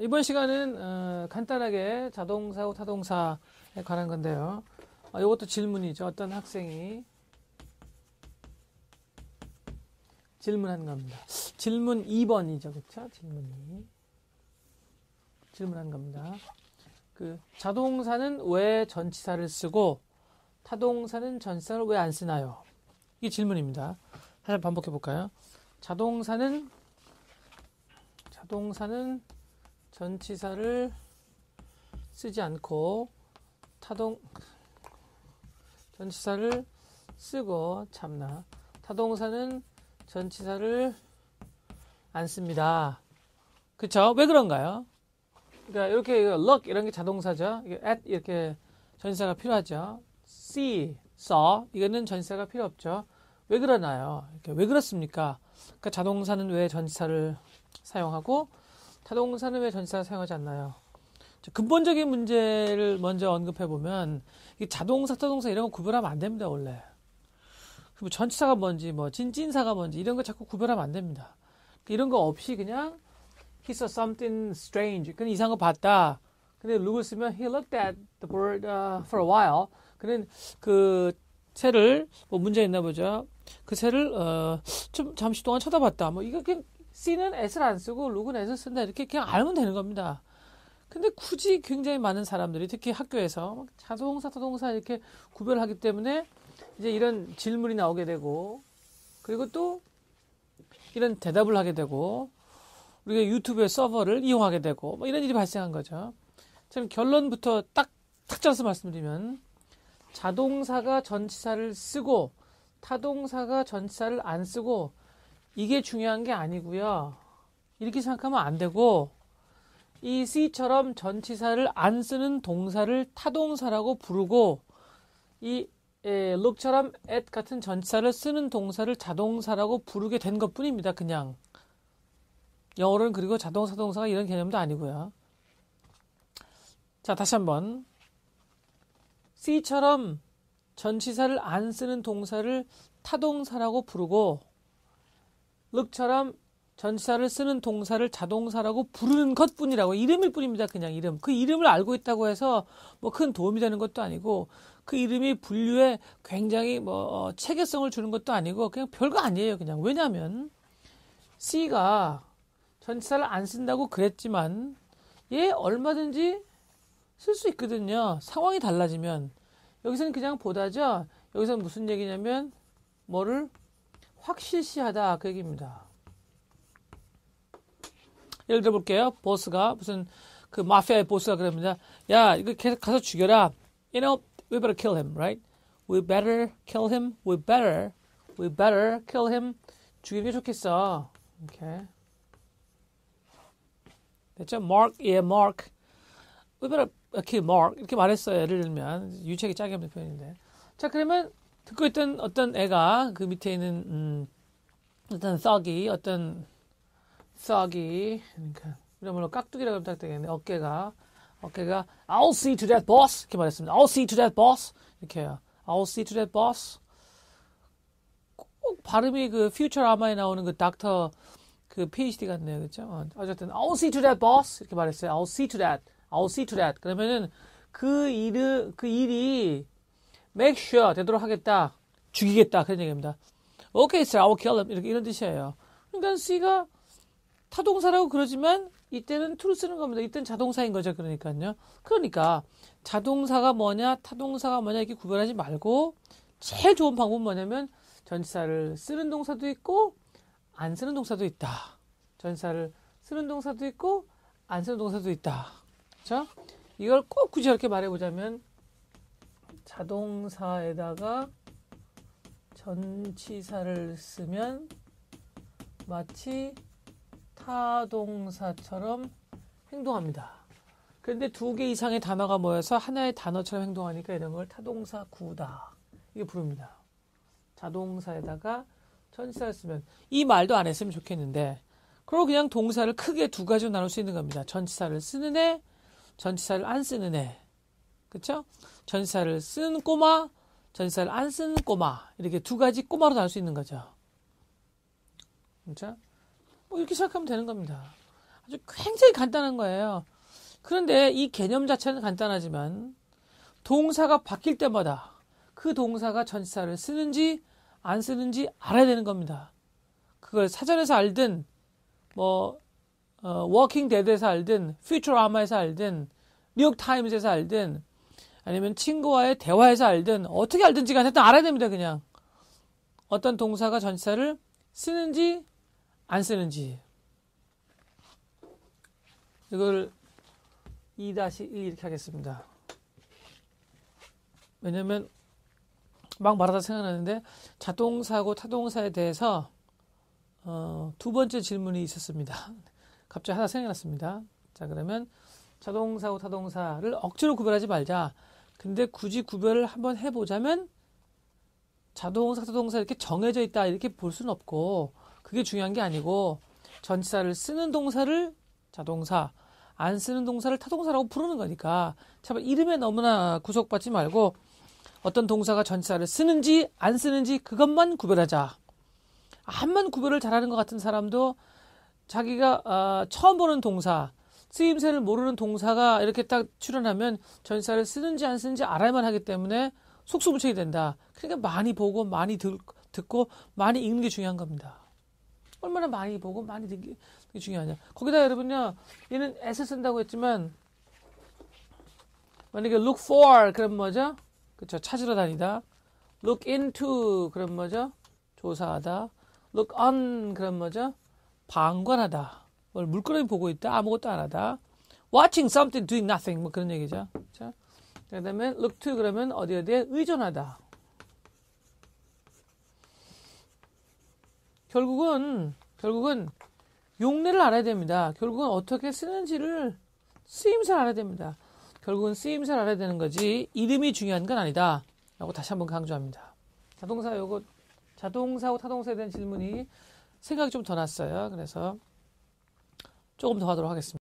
이번 시간은 간단하게 자동사하고 타동사에 관한 건데요. 이것도 질문이죠. 어떤 학생이 질문한 겁니다. 질문 2번이죠. 그쵸? 질문한 겁니다. 그 자동사는 왜 전치사를 쓰고 타동사는 전치사를 왜 안 쓰나요? 이게 질문입니다. 다시 반복해 볼까요? 자동사는 전치사를 쓰지 않고 전치사를 쓰고 타동사는 전치사를 안 씁니다. 그쵸? 왜 그런가요? 그러니까 이렇게 look 이런 게 자동사죠. at 이렇게 전치사가 필요하죠. see, saw 이거는 전치사가 필요 없죠. 왜 그러나요? 왜 그렇습니까? 그러니까 자동사는 왜 전치사를 사용하고 타동사는 왜 전치사를 사용하지 않나요? 근본적인 문제를 먼저 언급해 보면 자동사, 타동사 이런 거 구별하면 안 됩니다. 원래 전치사가 뭔지 진사가 뭔지 이런 거 자꾸 구별하면 안 됩니다. 이런 거 없이 그냥 he saw something strange. 그냥 이상한 거 봤다. 근데 look을 쓰면 he looked at the bird for a while. 그는 그 새를 문제 있나 보죠. 그 새를 좀 잠시 동안 쳐다봤다. 이거 그냥 C는 S를 안 쓰고 look은 S를 쓴다. 이렇게 그냥 알면 되는 겁니다. 근데 굳이 굉장히 많은 사람들이 특히 학교에서 자동사, 타동사 이렇게 구별하기 때문에 이제 이런 질문이 나오게 되고 그리고 또 이런 대답을 하게 되고 우리가 유튜브의 서버를 이용하게 되고 이런 일이 발생한 거죠. 지금 결론부터 딱 잘라서 말씀드리면 자동사가 전치사를 쓰고 타동사가 전치사를 안 쓰고 이게 중요한 게 아니고요. 이렇게 생각하면 안 되고 이 C처럼 전치사를 안 쓰는 동사를 타동사라고 부르고 이 look처럼 at 같은 전치사를 쓰는 동사를 자동사라고 부르게 된 것뿐입니다. 그냥 영어로는 그리고 자동사, 동사가 이런 개념도 아니고요. 자, 다시 한번 C처럼 전치사를 안 쓰는 동사를 타동사라고 부르고 look처럼 전치사를 쓰는 동사를 자동사라고 부르는 것뿐이라고 이름일 뿐입니다. 그냥 이름. 그 이름을 알고 있다고 해서 큰 도움이 되는 것도 아니고 그 이름이 분류에 굉장히 체계성을 주는 것도 아니고 그냥 별거 아니에요. 그냥 왜냐하면 C가 전치사를 안 쓴다고 그랬지만 얘 얼마든지 쓸 수 있거든요. 상황이 달라지면. 여기서는 그냥 보다죠. 여기서는 무슨 얘기냐면 뭐를 확실시하다 그 얘기입니다. 예를 들어 볼게요. 보스가 무슨 그 마피아의 보스가 그럽니다. 야, 이거 계속 가서 죽여라. You know, we better kill him, right? We better kill him. We better kill him. 죽이는 게 좋겠어. 이렇게. 됐죠? Mark, Mark. We better kill Mark. 이렇게 말했어요. 예를 들면 유책이 짜게 없는 표현인데. 자, 그러면 듣고 있던 어떤 애가 그 밑에 있는 어떤 thug이 그러니까 이러면 깍두기라고 부탁드리겠네. 어깨가 I'll see to that boss 이렇게 말했습니다. I'll see to that boss 이렇게 해요. I'll see to that boss. 꼭 발음이 그 퓨처라마에 나오는 그 닥터 그 PhD 같네요. 그렇죠? 어쨌든 I'll see to that boss 이렇게 말했어요. I'll see to that. 그러면은 그 일이 make sure 되도록 하겠다. 죽이겠다. 그런 얘기입니다. Okay, sir, I will kill him. 이런 뜻이에요. 그러니까 C가 타동사라고 그러지만 이때는 to를 쓰는 겁니다. 이때는 자동사인 거죠. 그러니까 자동사가 뭐냐 타동사가 뭐냐 이렇게 구별하지 말고 제일 좋은 방법은 뭐냐면 전치사를 쓰는 동사도 있고 안 쓰는 동사도 있다. 전치사를 쓰는 동사도 있고 안 쓰는 동사도 있다. 그렇죠? 이걸 꼭 굳이 이렇게 말해보자면 자동사에다가 전치사를 쓰면 마치 타동사처럼 행동합니다. 그런데 두 개 이상의 단어가 모여서 하나의 단어처럼 행동하니까 이런 걸 타동사 구다. 이게 부릅니다. 자동사에다가 전치사를 쓰면 이 말도 안 했으면 좋겠는데 그리고 그냥 동사를 크게 두 가지로 나눌 수 있는 겁니다. 전치사를 쓰는 애, 전치사를 안 쓰는 애. 그렇죠? 전치사를 쓰는 꼬마, 전치사를 안 쓰는 꼬마. 이렇게 두 가지 꼬마로 나눌 수 있는 거죠. 그렇죠? 이렇게 시작하면 되는 겁니다. 아주 굉장히 간단한 거예요. 그런데 이 개념 자체는 간단하지만 동사가 바뀔 때마다 그 동사가 전치사를 쓰는지 안 쓰는지 알아야 되는 겁니다. 그걸 사전에서 알든 워킹 데드에서 알든 퓨처라마에서 알든 뉴욕타임즈에서 알든 아니면 친구와의 대화에서 알든 어떻게 알든지 간에 일단 알아야 됩니다. 그냥 어떤 동사가 전치사를 쓰는지 안 쓰는지. 이걸 2-1 이렇게 하겠습니다. 왜냐면 막 말하다 생각나는데 자동사하고 타동사에 대해서 두 번째 질문이 있었습니다. 갑자기 하나 생각났습니다. 자, 그러면 자동사하고 타동사를 억지로 구별하지 말자. 근데 굳이 구별을 한번 해보자면 자동사, 타동사 이렇게 정해져 있다 이렇게 볼 수는 없고 그게 중요한 게 아니고 전치사를 쓰는 동사를 자동사, 안 쓰는 동사를 타동사라고 부르는 거니까 참 이름에 너무나 구속받지 말고 어떤 동사가 전치사를 쓰는지 안 쓰는지 그것만 구별하자. 암만 구별을 잘하는 것 같은 사람도 자기가 처음 보는 동사, 쓰임새를 모르는 동사가 이렇게 딱 출현하면 전치사를 쓰는지 안 쓰는지 알아야만 하기 때문에 속수무책이 된다. 그러니까 많이 보고 많이 듣고 많이 읽는 게 중요한 겁니다. 얼마나 많이 보고 많이 듣는 게 중요하냐. 거기다 여러분요, 얘는 S 쓴다고 했지만 만약에 look for 그럼 뭐죠? 그쵸, 찾으러 다니다. look into 그럼 뭐죠? 조사하다. look on 그럼 뭐죠? 방관하다. 뭘 물끄러미 보고 있다. 아무것도 안 하다. watching something, doing nothing 뭐 그런 얘기죠. 자, 그다음에 look to 그러면 어디에 의존하다. 결국은 용례를 알아야 됩니다. 결국은 어떻게 쓰는지를 쓰임새를 알아야 됩니다. 결국은 쓰임새를 알아야 되는 거지 이름이 중요한 건 아니다. 라고 다시 한번 강조합니다. 자동사하고 타동사에 대한 질문이 생각이 좀 더 났어요. 그래서 조금 더 하도록 하겠습니다.